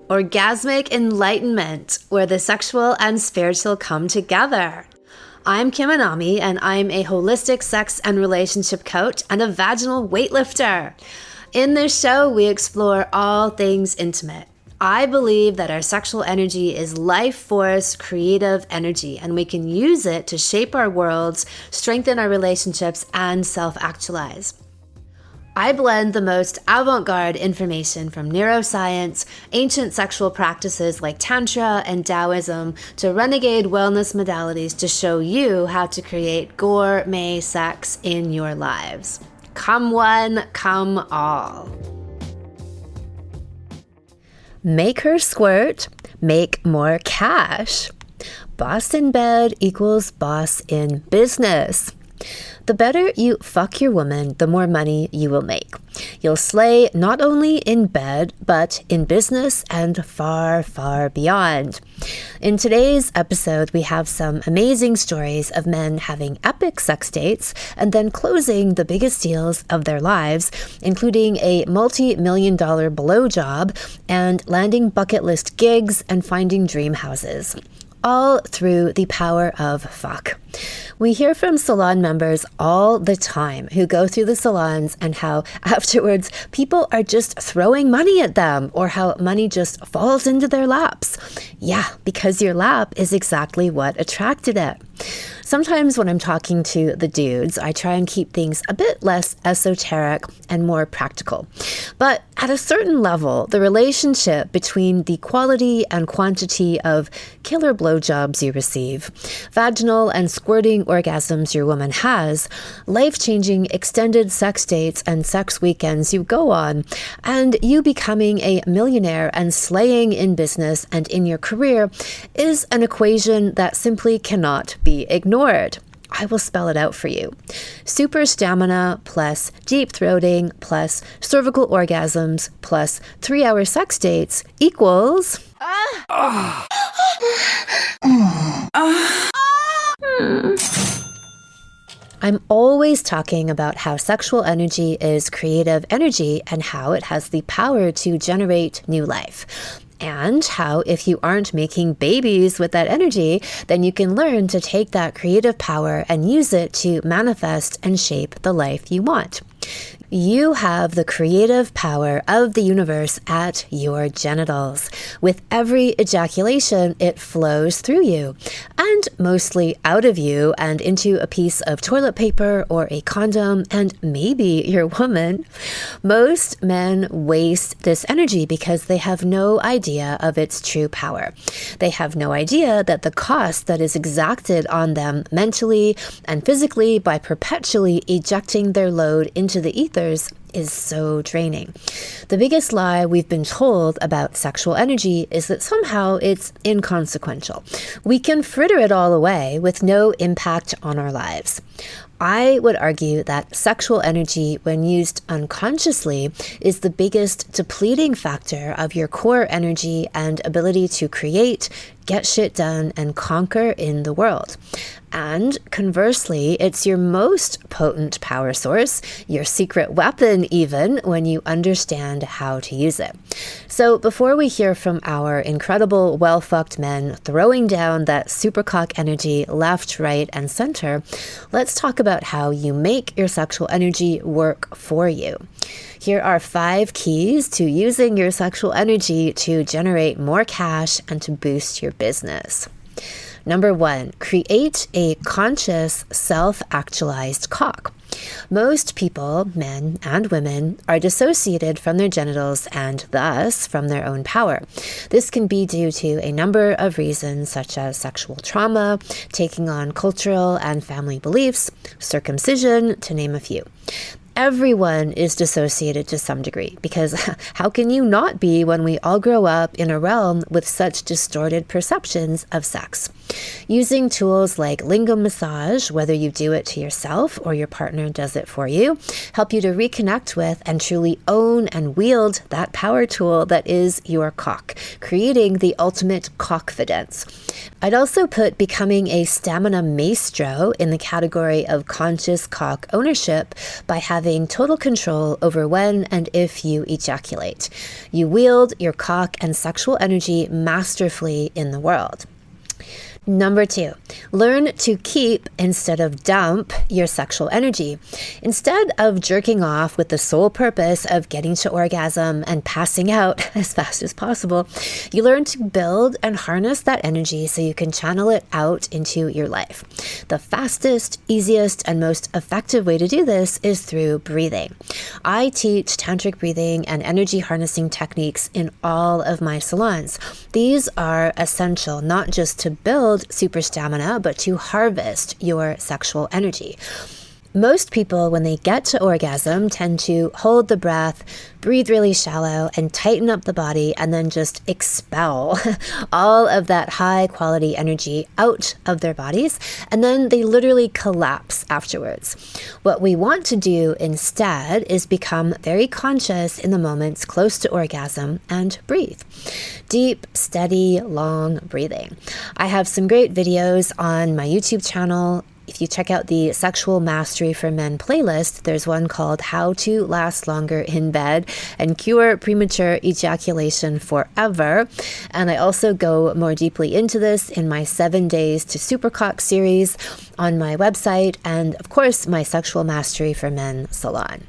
Orgasmic enlightenment, where the sexual and spiritual come together. I'm Kim Anami, and I'm a holistic sex and relationship coach and a vaginal weightlifter. In this show, we explore all things intimate. I believe that our sexual energy is life force, creative energy, and we can use it to shape our worlds, strengthen our relationships, and self-actualize. I blend the most avant-garde information from neuroscience, ancient sexual practices like Tantra and Taoism, to renegade wellness modalities to show you how to create gourmet sex in your lives. Come one, come all. Make her squirt, make more cash. Boss in bed equals boss in business. The better you fuck your woman, the more money you will make. You'll slay not only in bed, but in business and far, far beyond. In today's episode, we have some amazing stories of men having epic sex dates and then closing the biggest deals of their lives, including a multi-million-dollar blowjob and landing bucket list gigs and finding dream houses. All through the power of fuck. We hear from salon members all the time who go through the salons and how afterwards people are just throwing money at them or how money just falls into their laps. Yeah, because your lap is exactly what attracted it. Sometimes when I'm talking to the dudes, I try and keep things a bit less esoteric and more practical. But at a certain level, the relationship between the quality and quantity of killer blowjobs you receive, vaginal and squirting orgasms your woman has, life-changing extended sex dates and sex weekends you go on, and you becoming a millionaire and slaying in business and in your career is an equation that simply cannot be ignored. I will spell it out for you. Super stamina plus deep throating plus cervical orgasms plus 3-hour sex dates equals... I'm always talking about how sexual energy is creative energy and how it has the power to generate new life. And how if you aren't making babies with that energy, then you can learn to take that creative power and use it to manifest and shape the life you want. You have the creative power of the universe at your genitals. With every ejaculation, it flows through you, and mostly out of you and into a piece of toilet paper or a condom, and maybe your woman. Most men waste this energy because they have no idea of its true power. They have no idea that the cost that is exacted on them mentally and physically by perpetually ejecting their load into the ether is so draining. The biggest lie we've been told about sexual energy is that somehow it's inconsequential. We can fritter it all away with no impact on our lives. I would argue that sexual energy, when used unconsciously, is the biggest depleting factor of your core energy and ability to create, get shit done, and conquer in the world. And conversely, it's your most potent power source, your secret weapon even, when you understand how to use it. So before we hear from our incredible well-fucked men throwing down that supercock energy left, right, and center, let's talk about how you make your sexual energy work for you. Here are 5 keys to using your sexual energy to generate more cash and to boost your business. Number 1, create a conscious, self-actualized cock. Most people, men and women, are dissociated from their genitals and thus from their own power. This can be due to a number of reasons such as sexual trauma, taking on cultural and family beliefs, circumcision, to name a few. Everyone is dissociated to some degree because how can you not be when we all grow up in a realm with such distorted perceptions of sex? Using tools like lingam massage, whether you do it to yourself or your partner does it for you, help you to reconnect with and truly own and wield that power tool that is your cock, creating the ultimate cockfidence. I'd also put becoming a stamina maestro in the category of conscious cock ownership by having having total control over when and if you ejaculate. You wield your cock and sexual energy masterfully in the world. Number 2, learn to keep instead of dump your sexual energy. Instead of jerking off with the sole purpose of getting to orgasm and passing out as fast as possible, you learn to build and harness that energy so you can channel it out into your life. The fastest, easiest, and most effective way to do this is through breathing. I teach tantric breathing and energy harnessing techniques in all of my salons. These are essential not just to build super stamina, but to harvest your sexual energy. Most people, when they get to orgasm, tend to hold the breath, breathe really shallow, and tighten up the body, and then just expel all of that high quality energy out of their bodies, and then they literally collapse afterwards. What we want to do instead is become very conscious in the moments close to orgasm and breathe. Deep, steady, long breathing. I have some great videos on my YouTube channel. If you check out the Sexual Mastery for Men playlist, there's one called How to Last Longer in Bed and Cure Premature Ejaculation Forever. And I also go more deeply into this in my 7 Days to Supercock series on my website and, of course, my Sexual Mastery for Men salon.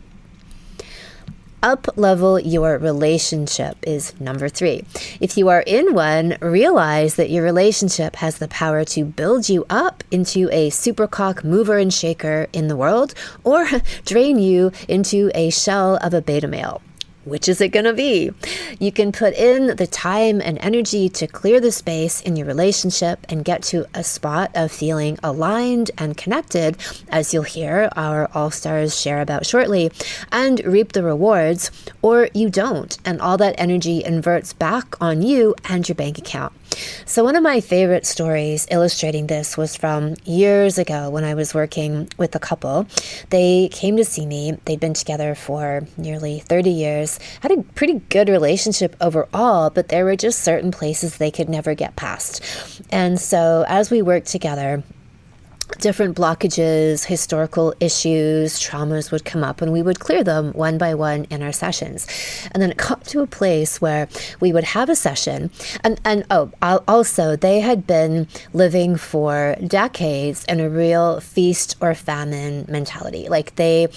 Up-level your relationship is number 3. If you are in one, realize that your relationship has the power to build you up into a supercock mover and shaker in the world, or drain you into a shell of a beta male. Which is it going to be? You can put in the time and energy to clear the space in your relationship and get to a spot of feeling aligned and connected, as you'll hear our all-stars share about shortly, and reap the rewards, or you don't, and all that energy inverts back on you and your bank account. So one of my favorite stories illustrating this was from years ago when I was working with a couple. They came to see me. They'd been together for nearly 30 years, had a pretty good relationship overall, but there were just certain places they could never get past. And so as we worked together, different blockages, historical issues, traumas would come up, and we would clear them one by one in our sessions. And then it got to a place where we would have a session, and also they had been living for decades in a real feast or famine mentality. Like their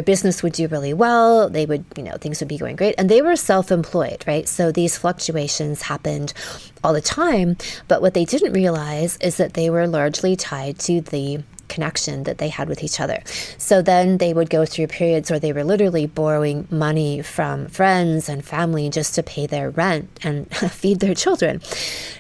business would do really well, they would, things would be going great, and they were self-employed, right? So these fluctuations happened all the time, but what they didn't realize is that they were largely tied to the connection that they had with each other. So then they would go through periods where they were literally borrowing money from friends and family just to pay their rent and feed their children.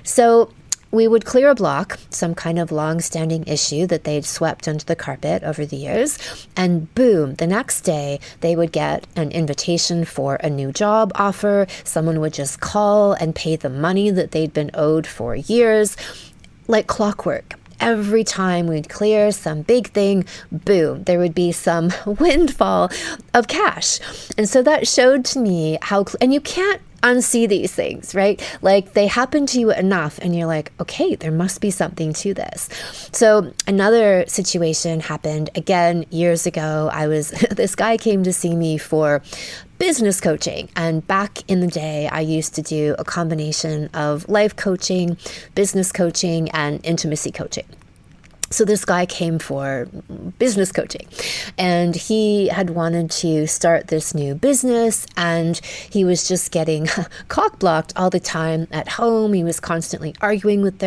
So we would clear a block, some kind of long-standing issue that they'd swept under the carpet over the years, and boom, the next day they would get an invitation for a new job offer. Someone would just call and pay the money that they'd been owed for years, like clockwork. Every time we'd clear some big thing, boom, there would be some windfall of cash. And so that showed to me how, and you can't unsee these things, right? Like they happen to you enough and you're like, okay, there must be something to this. So another situation happened again years ago. This guy came to see me for business coaching. And back in the day, I used to do a combination of life coaching, business coaching, and intimacy coaching. So this guy came for business coaching, and he had wanted to start this new business, and he was just getting cock-blocked all the time at home. He was constantly arguing with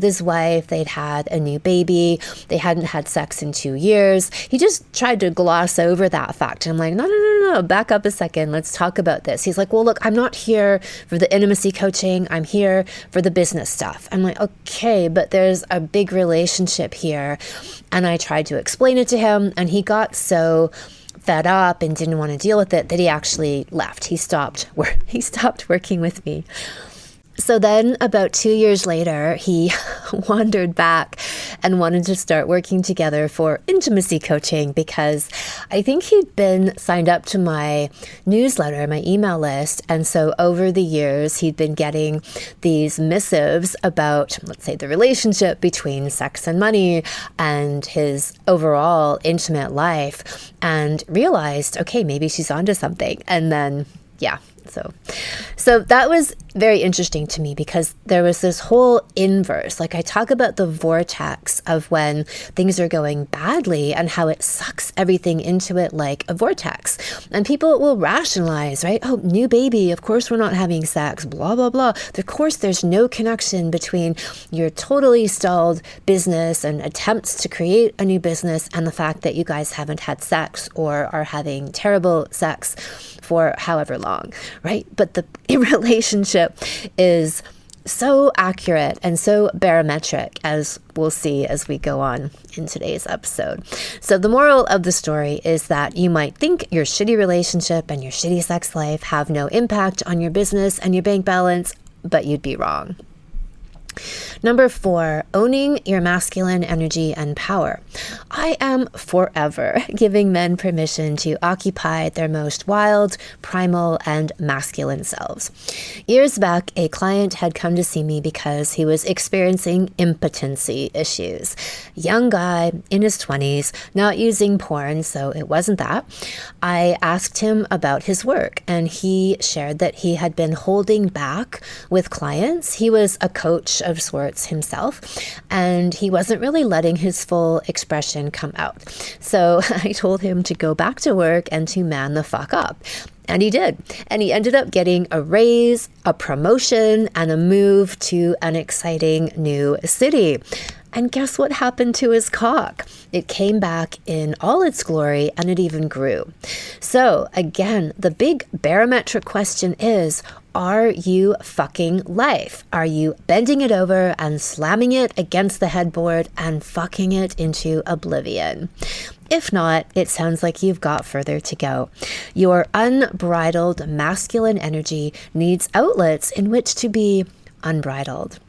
his wife. They'd had a new baby. They hadn't had sex in 2 years. He just tried to gloss over that fact. And I'm like, no, back up a second. Let's talk about this. He's like, well, look, I'm not here for the intimacy coaching. I'm here for the business stuff. I'm like, okay, but there's a big relationship here. And I tried to explain it to him, and he got so fed up and didn't want to deal with it that he actually left. He stopped working with me. So then, about 2 years later, he wandered back and wanted to start working together for intimacy coaching because I think he'd been signed up to my newsletter, my email list. And so over the years, he'd been getting these missives about, let's say, the relationship between sex and money and his overall intimate life, and realized, okay, maybe she's onto something. And then, yeah. So that was very interesting to me because there was this whole inverse. Like I talk about the vortex of when things are going badly and how it sucks everything into it like a vortex. And people will rationalize, right? Oh, new baby, of course we're not having sex, blah, blah, blah. Of course there's no connection between your totally stalled business and attempts to create a new business and the fact that you guys haven't had sex or are having terrible sex for however long, right? But the relationship is so accurate and so barometric, as we'll see as we go on in today's episode. So the moral of the story is that you might think your shitty relationship and your shitty sex life have no impact on your business and your bank balance, but you'd be wrong. Number 4, owning your masculine energy and power. I am forever giving men permission to occupy their most wild, primal, and masculine selves. Years back, a client had come to see me because he was experiencing impotency issues. Young guy in his 20s, not using porn, so it wasn't that. I asked him about his work, and he shared that he had been holding back with clients. He was a coach of sorts himself, and he wasn't really letting his full expression come out. So I told him to go back to work and to man the fuck up. And he did. And he ended up getting a raise, a promotion, and a move to an exciting new city. And guess what happened to his cock? It came back in all its glory, and it even grew. So again, the big barometric question is, are you fucking life? Are you bending it over and slamming it against the headboard and fucking it into oblivion? If not, it sounds like you've got further to go. Your unbridled masculine energy needs outlets in which to be unbridled.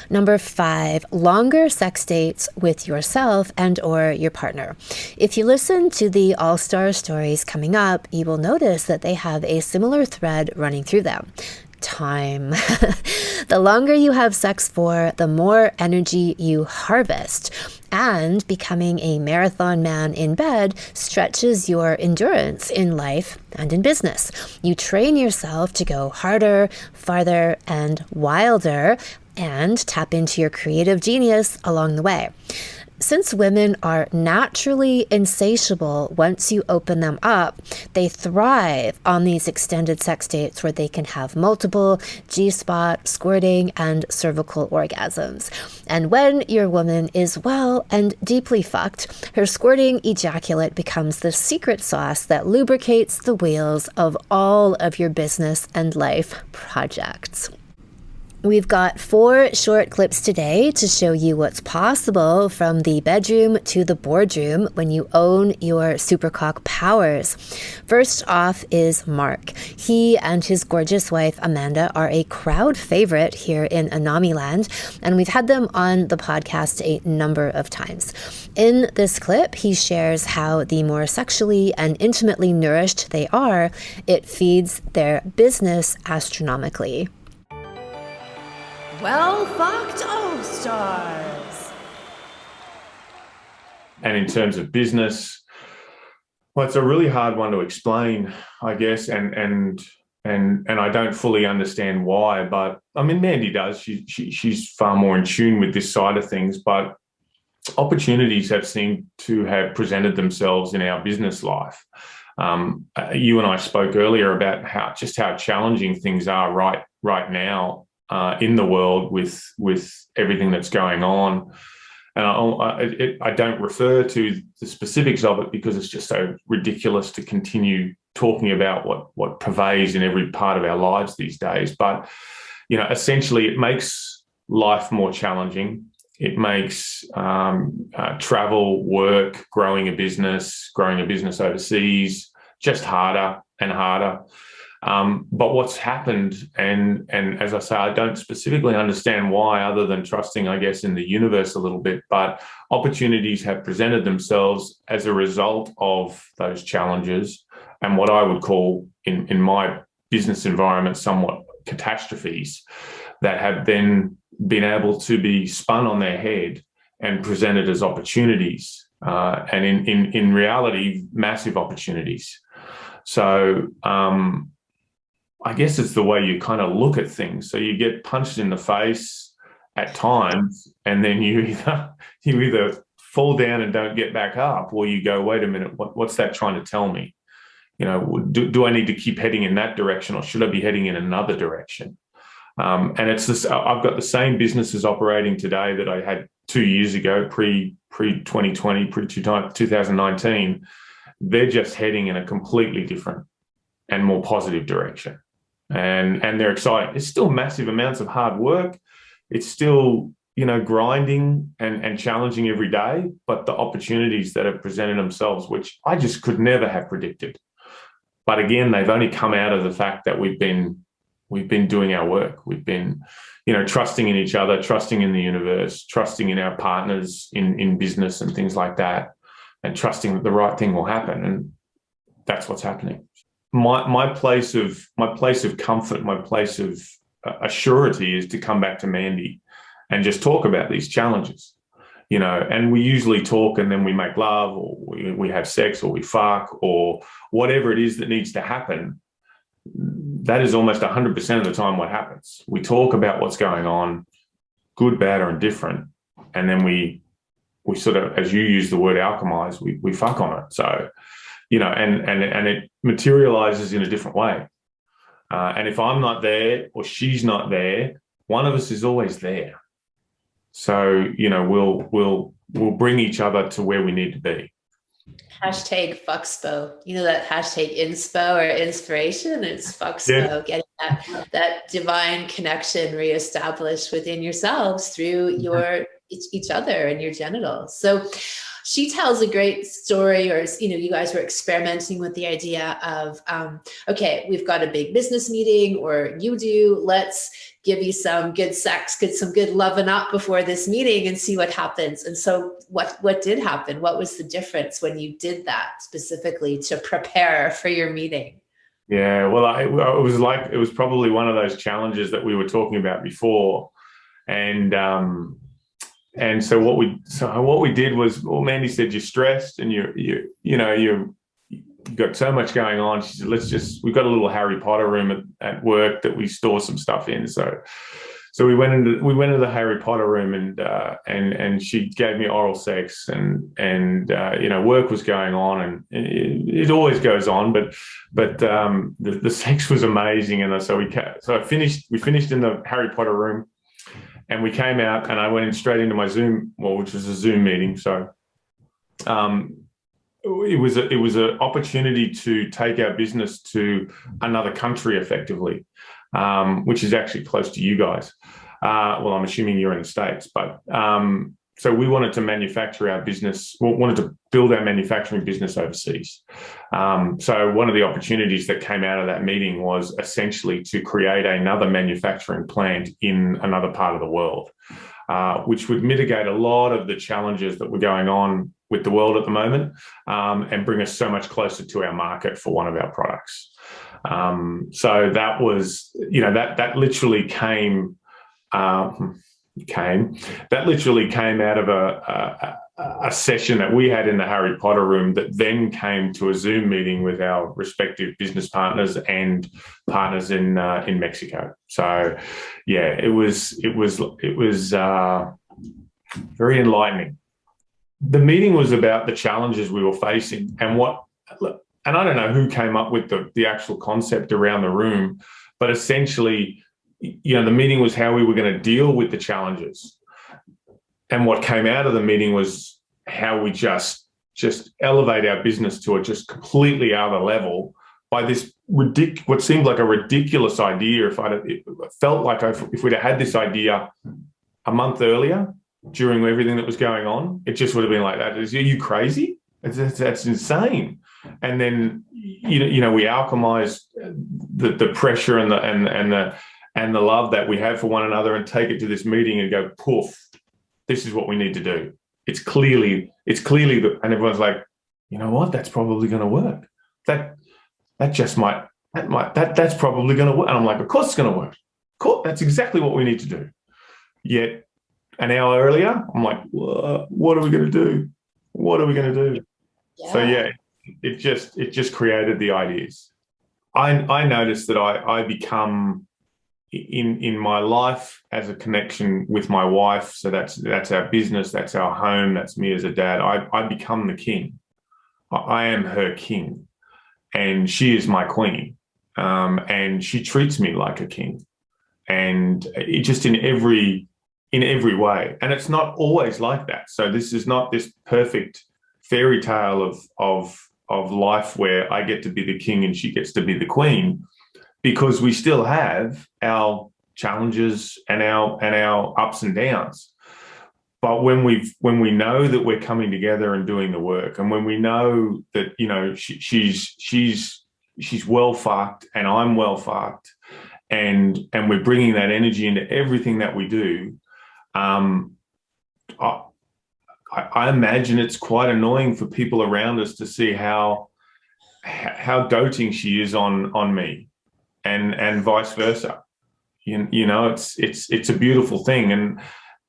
Number 5, longer sex dates with yourself and or your partner. If you listen to the all-star stories coming up, you will notice that they have a similar thread running through them. Time. The longer you have sex for, the more energy you harvest. And becoming a marathon man in bed stretches your endurance in life and in business. You train yourself to go harder, farther, and wilder, and tap into your creative genius along the way. Since women are naturally insatiable once you open them up, they thrive on these extended sex dates where they can have multiple G-spot, squirting, and cervical orgasms. And when your woman is well and deeply fucked, her squirting ejaculate becomes the secret sauce that lubricates the wheels of all of your business and life projects. We've got 4 short clips today to show you what's possible from the bedroom to the boardroom when you own your supercock powers. First off is Mark. He and his gorgeous wife Amanda are a crowd favorite here in Anami Land, and we've had them on the podcast a number of times. In this clip, he shares how the more sexually and intimately nourished they are, it feeds their business astronomically. Well fucked all-stars. And in terms of business, well, it's a really hard one to explain, I guess, and I don't fully understand why. But I mean, Mandy does. She's far more in tune with this side of things. But opportunities have seemed to have presented themselves in our business life. You and I spoke earlier about how challenging things are right now. In the world with everything that's going on. And I don't refer to the specifics of it because it's just so ridiculous to continue talking about what pervades in every part of our lives these days. But, essentially it makes life more challenging. It makes travel, work, growing a business overseas just harder and harder. But what's happened, and as I say, I don't specifically understand why, other than trusting, I guess, in the universe a little bit, but opportunities have presented themselves as a result of those challenges and what I would call, in my business environment, somewhat catastrophes that have then been able to be spun on their head and presented as opportunities, and in reality, massive opportunities. So I guess it's the way you kind of look at things. So you get punched in the face at times, and then you either fall down and don't get back up, or you go, wait a minute, what's that trying to tell me? Do I need to keep heading in that direction, or should I be heading in another direction? And it's this, I've got the same businesses operating today that I had 2 years ago, pre 2020, pre 2019. They're just heading in a completely different and more positive direction. And they're exciting. It's still massive amounts of hard work. It's still, grinding and challenging every day, but the opportunities that have presented themselves, which I just could never have predicted. But again, they've only come out of the fact that we've been doing our work. We've been, trusting in each other, trusting in the universe, trusting in our partners in business and things like that, and trusting that the right thing will happen. And that's what's happening. My place of comfort, my place of assurity is to come back to Mandy and just talk about these challenges. And we usually talk and then we make love, or we have sex, or we fuck, or whatever it is that needs to happen. That is almost 100% of the time what happens. We talk about what's going on, good, bad, or indifferent, and then we sort of, as you use the word, alchemize, we fuck on it. So, and it materializes in a different way. And if I'm not there or she's not there, one of us is always there. So, we'll bring each other to where we need to be. Hashtag fuckspo. That hashtag inspo or inspiration? It's fuckspo, getting that divine connection reestablished within yourselves through each other and your genitals. So she tells a great story, or, you guys were experimenting with the idea of, okay, we've got a big business meeting, or you do, let's give you some good sex, get some good loving up before this meeting and see what happens. And so what did happen? What was the difference when you did that specifically to prepare for your meeting? Yeah, well, it was probably one of those challenges that we were talking about before. And so what we did was, well, Mandy said, you're stressed and you've got so much going on. She said, we've got a little Harry Potter room at work that we store some stuff in. So we went into the Harry Potter room, and she gave me oral sex, and work was going on, and it always goes on, but the sex was amazing. And so we finished in the Harry Potter room, and we came out, and I went straight into my Zoom, which was a Zoom meeting. So it was an opportunity to take our business to another country effectively, which is actually close to you guys. Well, I'm assuming you're in the States, but so we wanted to manufacture our business, wanted to build our manufacturing business overseas. So one of the opportunities that came out of that meeting was essentially to create another manufacturing plant in another part of the world, which would mitigate a lot of the challenges that were going on with the world at the moment, and bring us so much closer to our market for one of our products. So that was, that literally came out of a session that we had in the Harry Potter room that then came to a Zoom meeting with our respective business partners and partners in Mexico. So yeah, it was very enlightening. The meeting was about the challenges we were facing and I don't know who came up with the actual concept around the room, but essentially, the meeting was how we were going to deal with the challenges. And what came out of the meeting was how we just elevate our business to a just completely other level by this what seemed like a ridiculous idea. It felt like if we'd have had this idea a month earlier during everything that was going on, it just would have been like that. Are you crazy? That's insane. And then we alchemize the pressure and the love that we have for one another, and take it to this meeting and go, poof, this is what we need to do. It's clearly and everyone's like, you know what? That's probably going to work. That's probably going to work. And I'm like, of course it's going to work. Cool. That's exactly what we need to do. Yet an hour earlier, I'm like, what are we going to do? What are we going to do? Yeah. So it just created the ideas. I noticed that I become in my life as a connection with my wife. So that's our business, that's our home, that's me as a dad. I become the king. I am her king, and she is my queen. And she treats me like a king, and it just in every way. And it's not always like that. So this is not this perfect fairy tale of life where I get to be the king and she gets to be the queen, because we still have our challenges and our ups and downs. But when we know that we're coming together and doing the work, and when we know that she's well fucked and I'm well fucked, and we're bringing that energy into everything that we do, I imagine it's quite annoying for people around us to see how doting she is on me, and vice versa. It's a beautiful thing,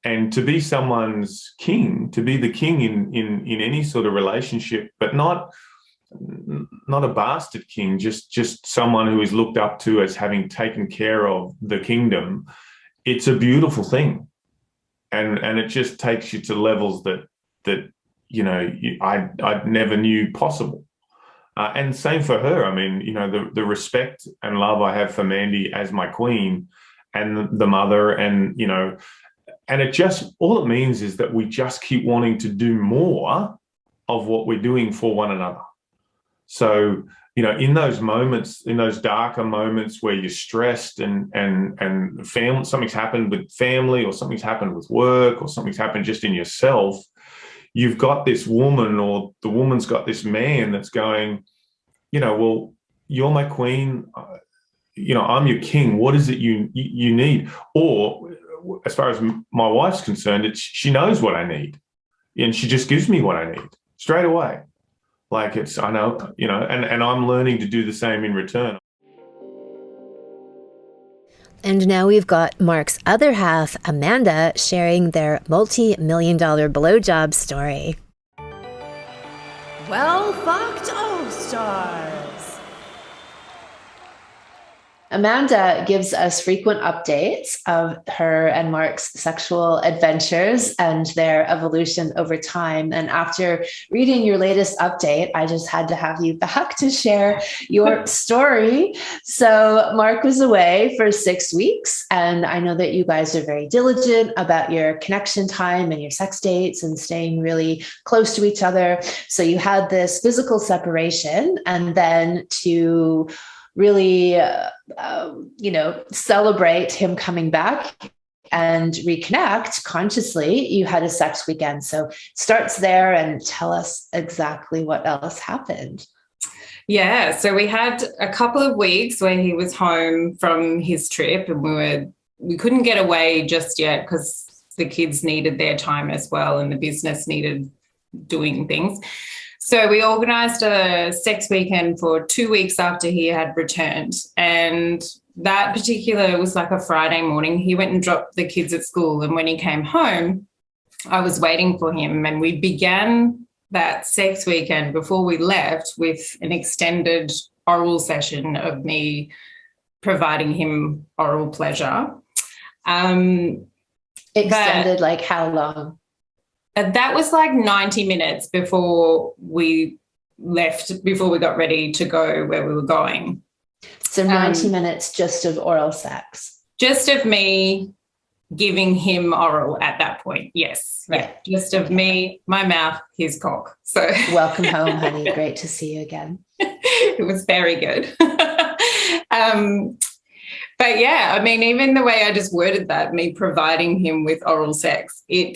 and to be someone's king, to be the king in any sort of relationship, but not a bastard king, just someone who is looked up to as having taken care of the kingdom. It's a beautiful thing, and it just takes you to levels that I never knew possible. And same for her. I mean, the respect and love I have for Mandy as my queen and the mother, and and it just, all it means is that we just keep wanting to do more of what we're doing for one another. So, in those moments, in those darker moments where you're stressed and family, something's happened with family, or something's happened with work, or something's happened just in yourself, you've got this woman, or the woman's got this man that's going, well, you're my queen, I'm your king. What is it you need? Or as far as my wife's concerned, she knows what I need, and she just gives me what I need straight away. Like I know, and I'm learning to do the same in return. And now we've got Mark's other half, Amanda, sharing their multi-million-dollar blowjob story. Well fucked all-stars. Amanda gives us frequent updates of her and Mark's sexual adventures and their evolution over time. And after reading your latest update, I just had to have you back to share your story. So Mark was away for 6 weeks, and I know that you guys are very diligent about your connection time and your sex dates and staying really close to each other. So you had this physical separation, and then to really, celebrate him coming back and reconnect consciously, you had a sex weekend. So it starts there, and tell us exactly what else happened. Yeah, so we had a couple of weeks where he was home from his trip, and we couldn't get away just yet because the kids needed their time as well, and the business needed doing things. So we organised a sex weekend for 2 weeks after he had returned, and that particular was like a Friday morning. He went and dropped the kids at school, and when he came home, I was waiting for him, and we began that sex weekend before we left with an extended oral session of me providing him oral pleasure. Extended, like how long? That was like 90 minutes before we left, before we got ready to go where we were going. So 90 minutes just of oral sex. Just of me giving him oral at that point, yes. Right. Yeah. Just of me, my mouth, his cock. So welcome home, honey. Great to see you again. It was very good. But yeah, I mean, even the way I just worded that, me providing him with oral sex, I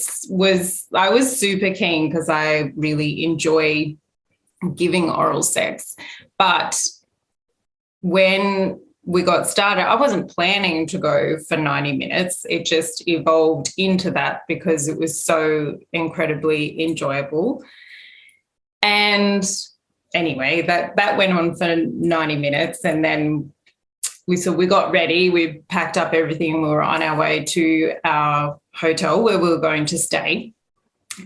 was super keen because I really enjoy giving oral sex. But when we got started, I wasn't planning to go for 90 minutes. It just evolved into that because it was so incredibly enjoyable. And anyway, that went on for 90 minutes. And then we got ready, we packed up everything, and we were on our way to our hotel where we were going to stay.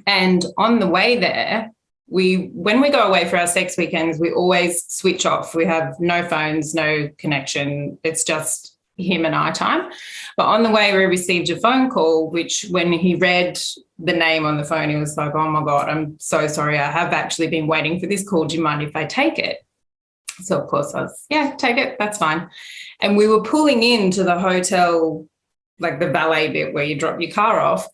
And on the way there, when we go away for our sex weekends, we always switch off. We have no phones, no connection. It's just him and I time. But on the way, we received a phone call, which when he read the name on the phone, he was like, oh my God, I'm so sorry. I have actually been waiting for this call. Do you mind if I take it? So of course I was, yeah, take it. That's fine. And we were pulling into the hotel, like the valet bit where you drop your car off,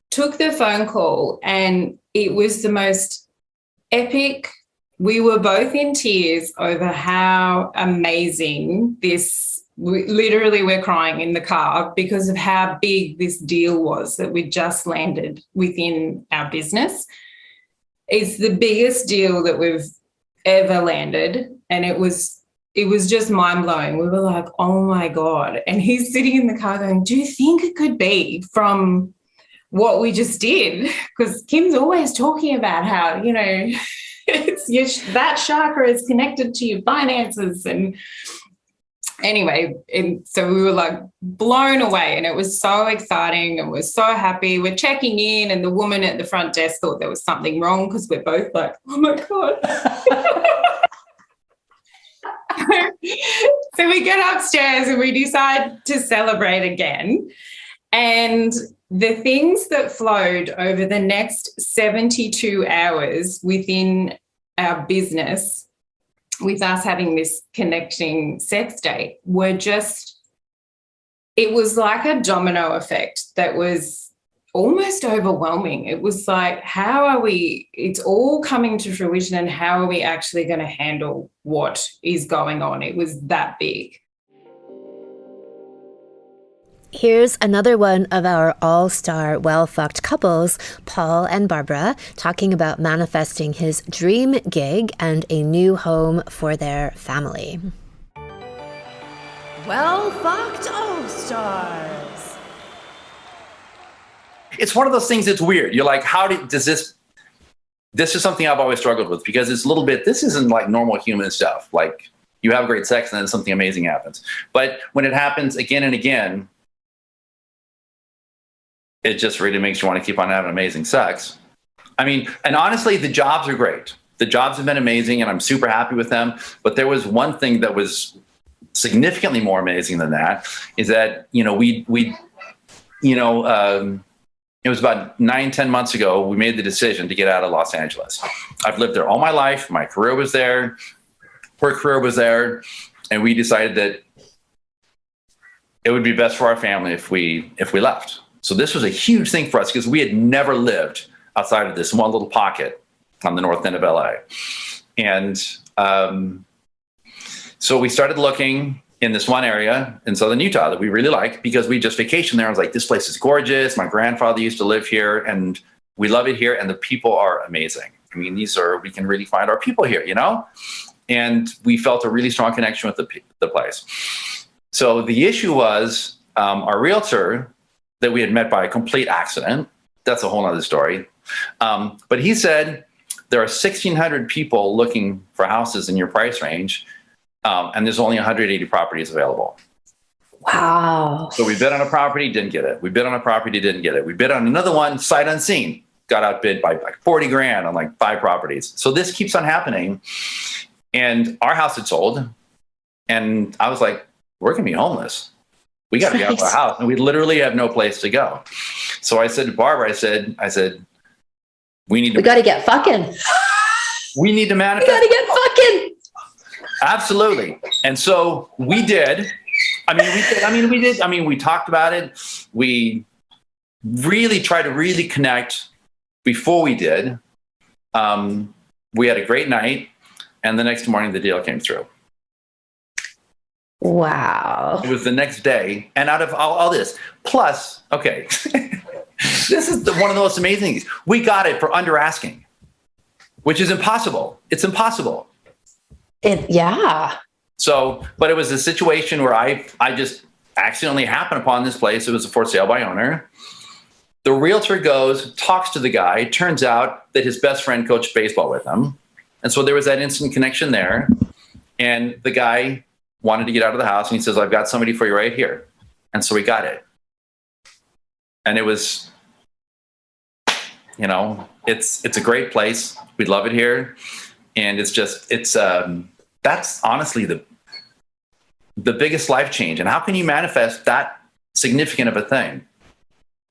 took the phone call, and it was the most epic. We were both in tears over how amazing literally we're crying in the car because of how big this deal was that we just landed within our business. It's the biggest deal that we've ever landed, and it was just mind-blowing. We were like, oh my God. And he's sitting in the car going, do you think it could be from what we just did? Because Kim's always talking about how, that chakra is connected to your finances. And anyway, and so we were like blown away, and it was so exciting, and we're so happy. We're checking in, and the woman at the front desk thought there was something wrong because we're both like, oh my God. So we get upstairs and we decide to celebrate again. And the things that flowed over the next 72 hours within our business, with us having this connecting sex date, were just, it was like a domino effect that was almost overwhelming. It was like, it's all coming to fruition, and how are we actually going to handle what is going on? It was that big. Here's another one of our all-star well-fucked couples, Paul and Barbara, talking about manifesting his dream gig and a new home for their family. Well fucked all-stars. It's one of those things that's weird. You're like, does this is something I've always struggled with, because it's a little bit, this isn't like normal human stuff. Like, you have great sex and then something amazing happens. But when it happens again and again, it just really makes you want to keep on having amazing sex. I mean, and honestly, the jobs are great. The jobs have been amazing, and I'm super happy with them. But there was one thing that was significantly more amazing than that, is that, it was about 9-10 months ago, we made the decision to get out of Los Angeles. I've lived there all my life. My career was there. Her career was there. And we decided that it would be best for our family if we left. So this was a huge thing for us, because we had never lived outside of this one little pocket on the north end of LA. And so we started looking in this one area in southern Utah that we really liked, because we just vacationed there. I was like, this place is gorgeous. My grandfather used to live here, and we love it here. And the people are amazing. I mean, we can really find our people here, And we felt a really strong connection with the place. So the issue was our realtor that we had met by a complete accident. That's a whole other story. But he said, there are 1,600 people looking for houses in your price range. And there's only 180 properties available. Wow. So we bid on a property, didn't get it. We bid on a property, didn't get it. We bid on another one, sight unseen, got outbid by like 40 grand on like 5 properties. So this keeps on happening. And our house had sold. And I was like, we're going to be homeless. We got to get out of our house. And we literally have no place to go. So I said to Barbara, I said, we got to get fucking. We need to manifest. We got to get fucking. Absolutely. And so we did. We talked about it. We really tried to really connect before we did. We had a great night. And the next morning, the deal came through. Wow. It was the next day. And out of all this, plus, okay, this is one of the most amazing things. We got it for under asking. which is impossible. It's impossible. Yeah. So, but it was a situation where I just accidentally happened upon this place. It was a for sale by owner. The realtor goes, talks to the guy. Turns out that his best friend coached baseball with him. And so there was that instant connection there. And the guy wanted to get out of the house. And he says, I've got somebody for you right here. And so we got it. And it was, it's a great place. We love it here. And that's honestly the biggest life change. And how can you manifest that significant of a thing?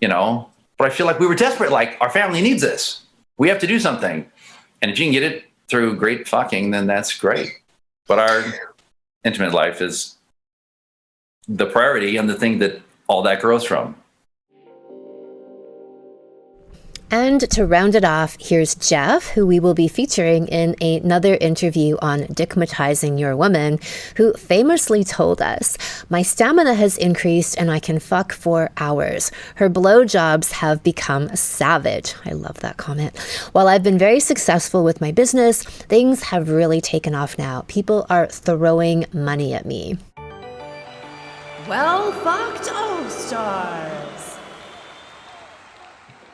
But I feel like we were desperate. Like, our family needs this. We have to do something. And if you can get it through great fucking, then that's great. But our intimate life is the priority and the thing that all that grows from. And to round it off, here's Jeff, who we will be featuring in another interview on dickmatizing your woman, who famously told us, my stamina has increased and I can fuck for hours. Her blowjobs have become savage. I love that comment. While I've been very successful with my business, things have really taken off now. People are throwing money at me. Well fucked all-stars.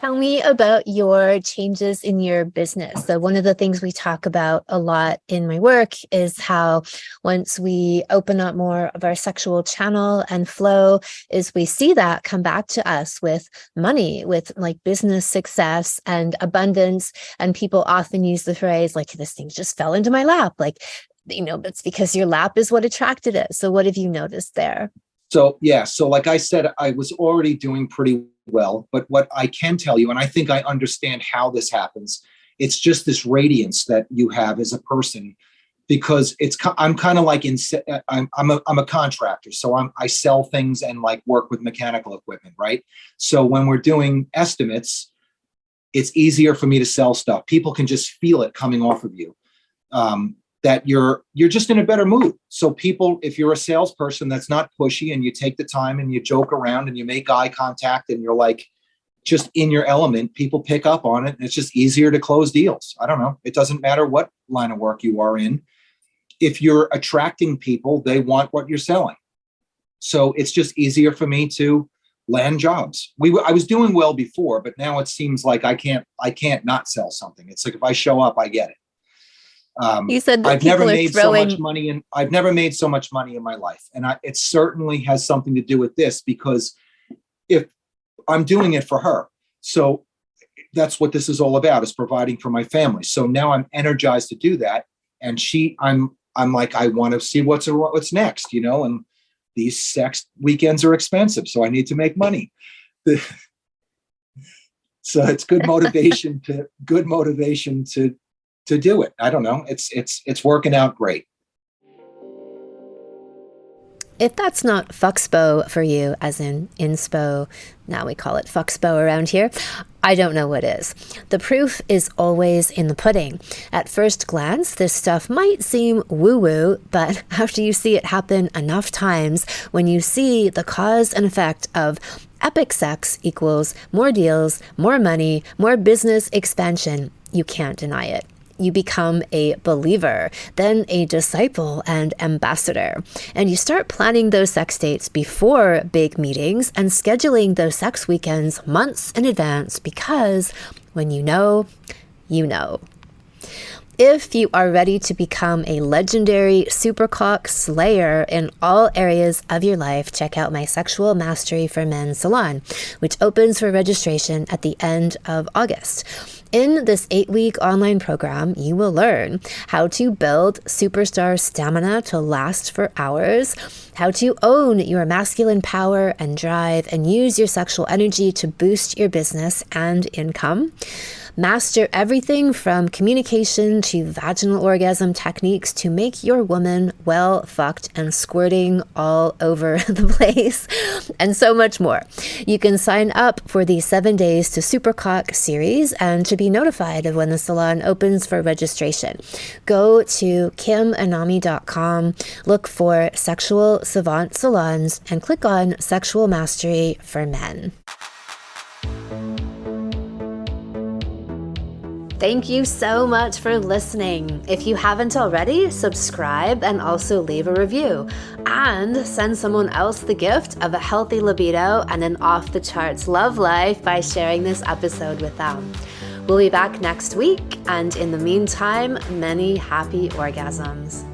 Tell me about your changes in your business. So one of the things we talk about a lot in my work is how once we open up more of our sexual channel and flow, is we see that come back to us with money, with like business success and abundance. And people often use the phrase like, this thing just fell into my lap. Like, it's because your lap is what attracted it. So what have you noticed there? So like I said, I was already doing pretty well, but what I can tell you, and I think I understand how this happens, it's just this radiance that you have as a person, because I'm kind of like I'm a contractor, so I sell things and like work with mechanical equipment, right? So when we're doing estimates, it's easier for me to sell stuff. People can just feel it coming off of you. That you're just in a better mood. So people, if you're a salesperson that's not pushy and you take the time and you joke around and you make eye contact and you're like just in your element, people pick up on it and it's just easier to close deals. I don't know. It doesn't matter what line of work you are in. If you're attracting people, they want what you're selling. So it's just easier for me to land jobs. I was doing well before, but now it seems like I can't not sell something. It's like if I show up, I get it. You said I've never made so much money in my life. And it certainly has something to do with this, because if I'm doing it for her, so that's what this is all about, is providing for my family. So now I'm energized to do that. And I'm like, I want to see what's next, and these sex weekends are expensive. So I need to make money. So it's good motivation to do it. I don't know. It's working out great. If that's not fuckspo for you, as in inspo, now we call it fuckspo around here, I don't know what is. The proof is always in the pudding. At first glance, this stuff might seem woo-woo, but after you see it happen enough times, when you see the cause and effect of epic sex equals more deals, more money, more business expansion, you can't deny it. You become a believer, then a disciple and ambassador. And you start planning those sex dates before big meetings and scheduling those sex weekends months in advance, because when you know, you know. If you are ready to become a legendary supercock slayer in all areas of your life, check out my Sexual Mastery for Men salon, which opens for registration at the end of August. In this 8-week online program, you will learn how to build superstar stamina to last for hours, how to own your masculine power and drive and use your sexual energy to boost your business and income, master everything from communication to vaginal orgasm techniques to make your woman well fucked and squirting all over the place, and so much more. You can sign up for the 7 Days to Supercock series and to be notified of when the salon opens for registration. Go to kimanami.com, look for Sexual Savant Salons, and click on Sexual Mastery for Men. Thank you so much for listening. If you haven't already, subscribe and also leave a review. And send someone else the gift of a healthy libido and an off-the-charts love life by sharing this episode with them. We'll be back next week, and in the meantime, many happy orgasms.